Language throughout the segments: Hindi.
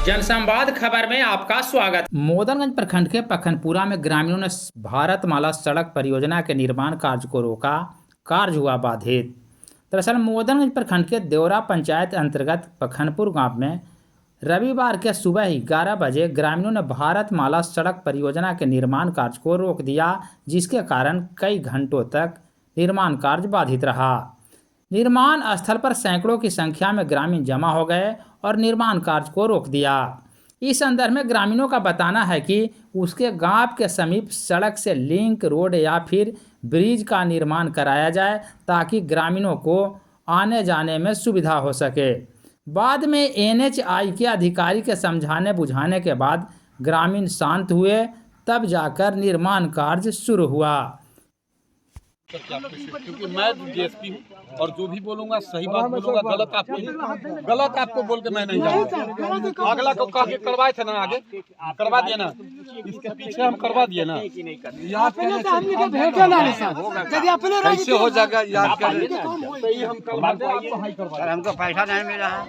जनसंवाद खबर में आपका स्वागत। मोदनगंज प्रखंड के पखनपुरा में ग्रामीणों ने भारतमाला सड़क परियोजना के निर्माण कार्य को रोका। कार्य हुआ बाधित। दरअसल मोदनगंज प्रखंड के देवरा पंचायत अंतर्गत पखनपुर गांव में रविवार के सुबह ही 11 बजे ग्रामीणों ने भारतमाला सड़क परियोजना के निर्माण कार्य को रोक दिया, जिसके कारण कई घंटों तक निर्माण कार्य बाधित रहा। निर्माण स्थल पर सैकड़ों की संख्या में ग्रामीण जमा हो गए और निर्माण कार्य को रोक दिया। इस संदर्भ में ग्रामीणों का बताना है कि उसके गांव के समीप सड़क से लिंक रोड या फिर ब्रिज का निर्माण कराया जाए ताकि ग्रामीणों को आने जाने में सुविधा हो सके। बाद में एनएचआई के अधिकारी के समझाने बुझाने के बाद ग्रामीण शांत हुए, तब जाकर निर्माण कार्य शुरू हुआ। क्योंकि मैं डीएसपी हूँ और जो भी बोलूंगा सही बात बोलूंगा, गलत आपको बोल के मैं नहीं जाऊंगा। अगला को कह के करवाए थे ना, आगे करवा दिए ना, इसके पीछे हम करवा दिए ना। कैसे हो जाएगा याद कर, हम करवा दें। हमको पैसा नहीं मिला है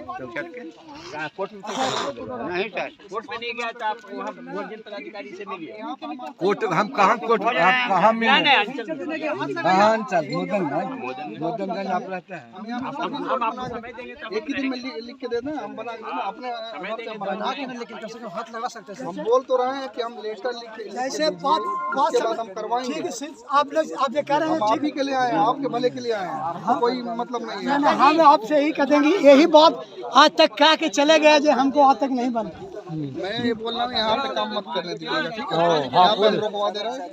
कोर्ट नहीं सर, कोर्ट में नहीं गया था। आप वहाँ भोजन पदाधिकारी से मिलिए। कोर्ट हम कहाँ कोर्ट कहाँ मिले, मोदनगंज आप रहते हैं। एक ही दिन में लिख के दे दें, हम बना अपने बना के नहीं, लेकिन कम से कम हाथ लगा सकते हैं। हम बोल तो रहे हैं कि हम लेटर लिख के जैसे बात हम करवाएंगे। आप लोग आप ये कह रहे हैं, आप ही के लिए आए हैं, आपके भले के लिए आए हैं, कोई मतलब नहीं है। हम आपसे यही कह देंगे, यही बात आज तक कह के चले गए जो हमको आज तक नहीं बना। मैं ये बोल रहा हूँ, यहाँ पे काम मत करने दीजिएगा, ठीक है? यहाँ पे रोकवा दे रहे हैं।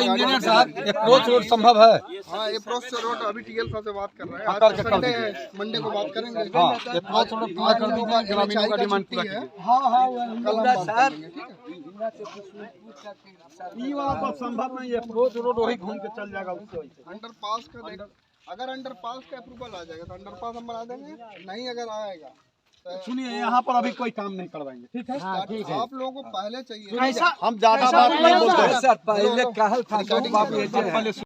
इंजीनियर साहब, अप्रोच रोड संभव है? हाँ, अप्रोच रोड अभी टीएल साहब से बात कर रहे हैं। आज संडे है, मंडे को बात करेंगे। अप्रोच रोड पूरा कर दीजिए, ग्रामीणों का डिमांड पूरा कीजिए। हाँ, कल हम बात करेंगे, ठीक है? ये वाला तो संभव नहीं है, अप्रोच रोड वही घूम के चल जाएगा। अंडरपास का अगर अंडरपास का अप्रूवल आ जाएगा तो अंडरपास हम बना देंगे, नहीं अगर आएगा सुनिए, यहाँ पर अभी कोई काम नहीं करवाएंगे, ठीक है? हाँ, ठीक है। आप लोगों को पहले चाहिए। हम ज्यादा बात नहीं बोलते, पहले कहल था।